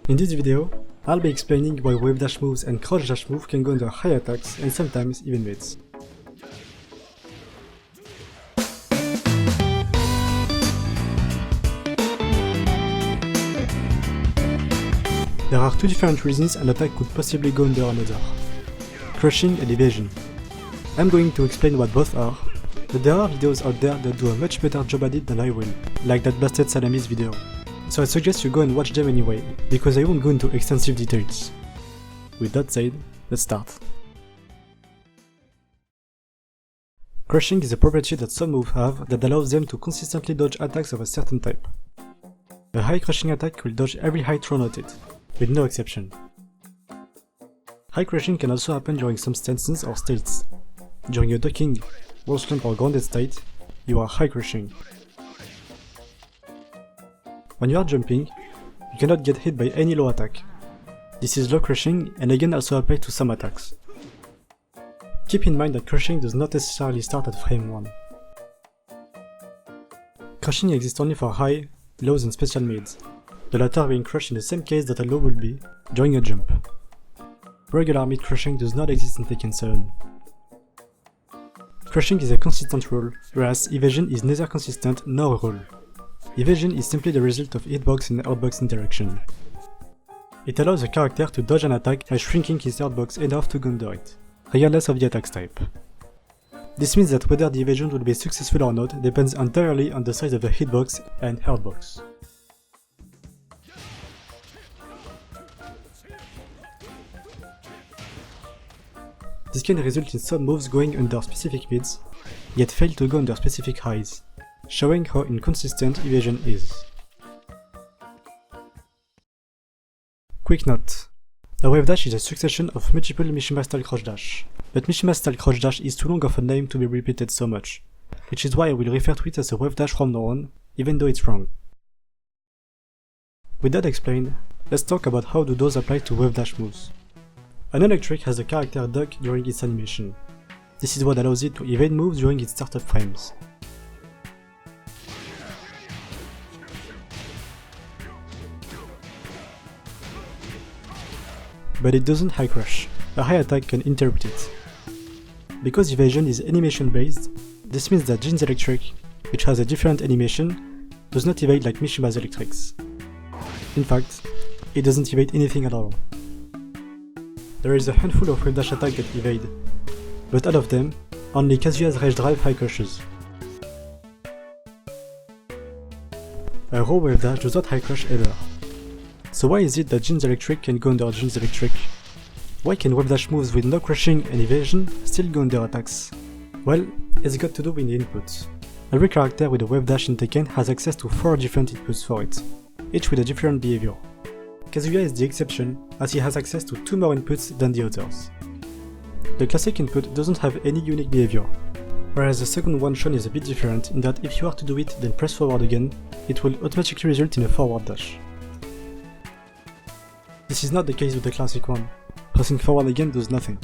In this video, I'll be explaining why Wavedash moves and Crouchdash move can go under high attacks and sometimes even mids. There are two different reasons an attack could possibly go under another: crushing and evasion. I'm going to explain what both are, but there are videos out there that do a much better job at it than I will, like that Blasted Salamis video. So I suggest you go and watch them anyway, because I won't go into extensive details. With that said, let's start. Crushing is a property that some moves have that allows them to consistently dodge attacks of a certain type. A high crushing attack will dodge every high thrown at it, with no exception. High crushing can also happen during some stances or states. During a docking, wall slump or grounded state, you are high crushing. When you are jumping, you cannot get hit by any low attack. This is low crushing and again also applies to some attacks. Keep in mind that crushing does not necessarily start at frame 1. Crushing exists only for high, lows and special mids, the latter being crushed in the same case that a low would be during a jump. Regular mid crushing does not exist in Tekken 7. Crushing is a consistent rule, whereas evasion is neither consistent nor a rule. Evasion is simply the result of hitbox and outbox interaction. It allows a character to dodge an attack by shrinking his outbox enough to go under it, regardless of the attack's type. This means that whether the evasion will be successful or not depends entirely on the size of the hitbox and outbox. This can result in some moves going under specific mids, yet fail to go under specific highs, showing how inconsistent evasion is. Quick note: a Wavedash is a succession of multiple Mishima-style Crouchdash, but Mishima-style Crouchdash is too long of a name to be repeated so much, which is why I will refer to it as a Wavedash from now on, even though it's wrong. With that explained, let's talk about how do those apply to Wavedash moves. An electric has the character duck during its animation. This is what allows it to evade moves during its startup frames. But it doesn't high crush. A high attack can interrupt it. Because evasion is animation based, this means that Jin's electric, which has a different animation, does not evade like Mishima's electrics. In fact, it doesn't evade anything at all. There is a handful of Wavedash attacks that evade, but out of them, only Kazuya's Rage Drive high crushes. A raw Wavedash does not high crush ever. So why is it that Jin's electric can go under Jin's electric? Why can Wavedash moves with no crushing and evasion still go under attacks? Well, it's got to do with the inputs. Every character with a Wavedash in Tekken has access to 4 different inputs for it, each with a different behavior. Kazuya is the exception, as he has access to 2 more inputs than the others. The classic input doesn't have any unique behavior, whereas the second one shown is a bit different in that if you are to do it then press forward again, it will automatically result in a forward dash. This is not the case with the classic one. Pressing forward again does nothing.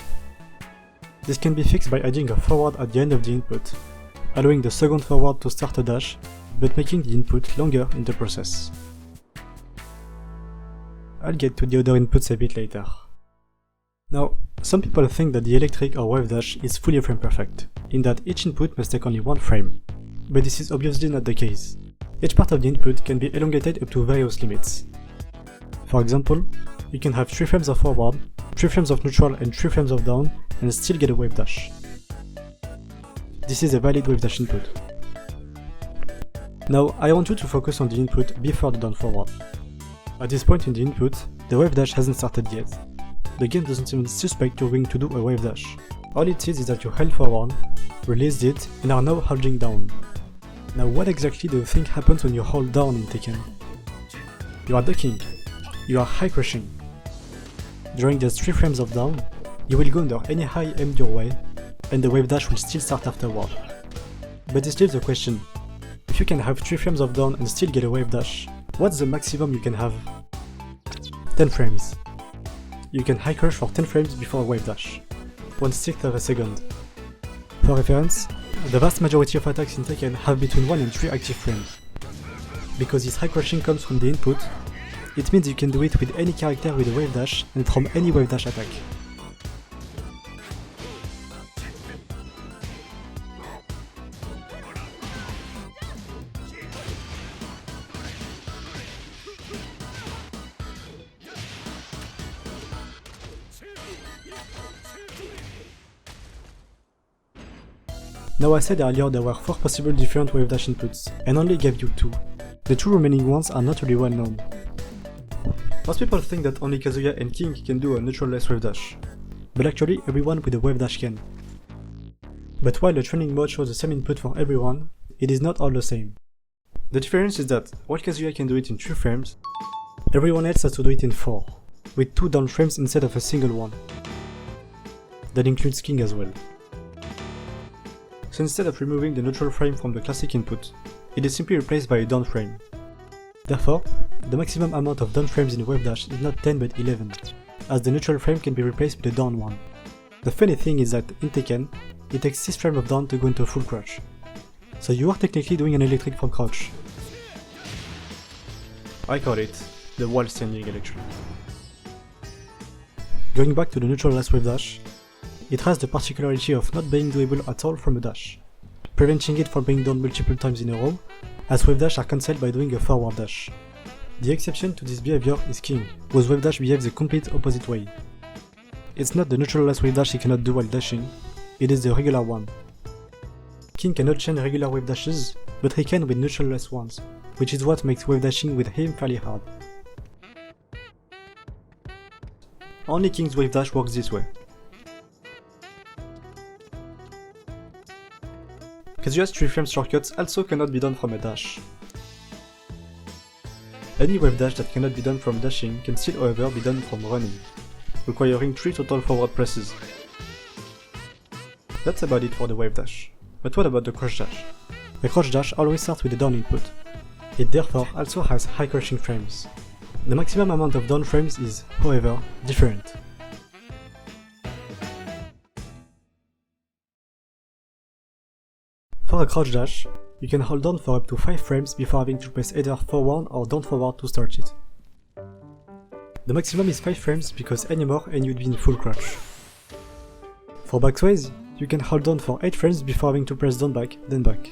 This can be fixed by adding a forward at the end of the input, allowing the second forward to start a dash, but making the input longer in the process. I'll get to the other inputs a bit later. Now, some people think that the electric or Wavedash is fully frame perfect, in that each input must take only 1 frame, but this is obviously not the case. Each part of the input can be elongated up to various limits. For example, you can have 3 frames of forward, 3 frames of neutral and 3 frames of down, and still get a Wavedash. This is a valid Wavedash input. Now, I want you to focus on the input before the down forward. At this point in the input, the Wavedash hasn't started yet. The game doesn't even suspect you're going to do a Wavedash. All it says is that you held forward, released it, and are now holding down. Now what exactly do you think happens when you hold down in Tekken? You are ducking. You are high crushing. During those 3 frames of down, you will go under any high aimed your way, and the Wavedash will still start afterward. But this leaves a question: if you can have 3 frames of down and still get a Wavedash, what's the maximum you can have? 10 frames. You can high crush for 10 frames before a Wavedash, 1/6 of a second. For reference, the vast majority of attacks in Tekken have between 1 and 3 active frames. Because this high crushing comes from the input, it means you can do it with any character with a wave dash and from any wave dash attack. Now I said earlier there were 4 possible different wave dash inputs, and only gave you 2. The 2 remaining ones are not really well known. Most people think that only Kazuya and King can do a neutralless wave dash, but actually everyone with a wave dash can. But while the training mode shows the same input for everyone, it is not all the same. The difference is that while Kazuya can do it in 3 frames, everyone else has to do it in 4, with 2 down frames instead of a single one. That includes King as well. So instead of removing the neutral frame from the classic input, it is simply replaced by a down frame. Therefore, the maximum amount of down frames in Wave Dash is not 10 but 11, as the neutral frame can be replaced with a down one. The funny thing is that in Tekken, it takes 6 frames of down to go into a full crouch. So you are technically doing an electric from crouch. I call it the while standing electric. Going back to the neutralless Wave Dash, it has the particularity of not being doable at all from a dash, preventing it from being done multiple times in a row, as wave dash are cancelled by doing a forward dash. The exception to this behavior is King, whose wave dash behaves the complete opposite way. It's not the neutralless wave dash he cannot do while dashing, it is the regular one. King cannot chain regular wave dashes, but he can with neutralless ones, which is what makes wave dashing with him fairly hard. Only King's wave dash works this way. Kazuya's 3 frame shortcuts also cannot be done from a dash. Any wave dash that cannot be done from dashing can still however be done from running, requiring 3 total forward presses. That's about it for the wave dash. But what about the crouch dash? The crouch dash always starts with a down input. It therefore also has high crouching frames. The maximum amount of down frames is, however, different. For a crouch dash, you can hold down for up to 5 frames before having to press either forward or down forward to start it. The maximum is 5 frames because any more and you'd be in full crouch. For backsways, you can hold down for 8 frames before having to press down back, then back.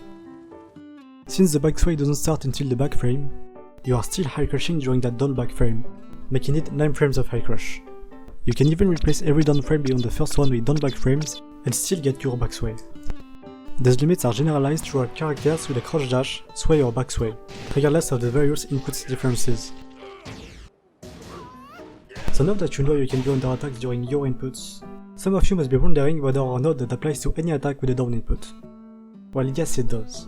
Since the backsway doesn't start until the back frame, you are still high crushing during that down back frame, making it 9 frames of high crush. You can even replace every down frame beyond the first one with down back frames and still get your backsway. These limits are generalized throughout characters with a crouch dash, sway or backsway, regardless of the various input differences. So now that you know you can do under attacks during your inputs, some of you must be wondering whether or not that applies to any attack with a down input. Well, yes it does.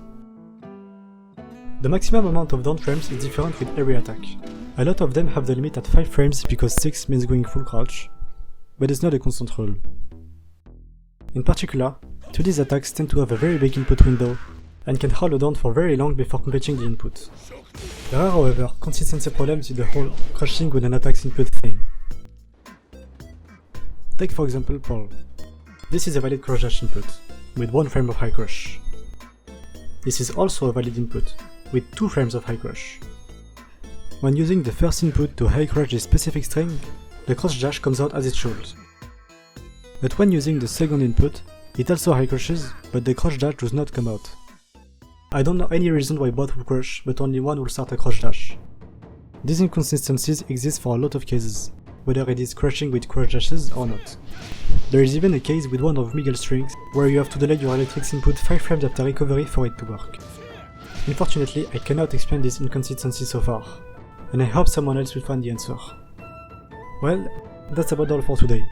The maximum amount of down frames is different with every attack. A lot of them have the limit at 5 frames because 6 means going full crouch, but it's not a constant rule. In particular, 2D's attacks tend to have a very big input window, and can hold down for very long before completing the input. There are however consistency problems with the whole crushing with an attack's input thing. Take for example Paul. This is a valid crouch dash input, with 1 frame of high crush. This is also a valid input, with 2 frames of high crush. When using the first input to high crush this specific string, the crouch dash comes out as it should. But when using the second input, it also high crushes, but the crouch dash does not come out. I don't know any reason why both will crush, but only one will start a crouch dash. These inconsistencies exist for a lot of cases, whether it is crushing with crouch dashes or not. There is even a case with one of Miguel's strings, where you have to delay your electric's input 5 frames after recovery for it to work. Unfortunately, I cannot explain this inconsistency so far, and I hope someone else will find the answer. Well, that's about all for today.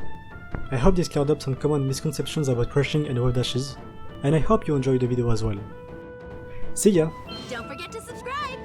I hope this cleared up some common misconceptions about crushing and wave dashes, and I hope you enjoyed the video as well. See ya! Don't forget to subscribe!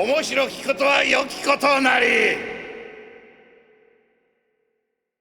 面白きことは良きことなり。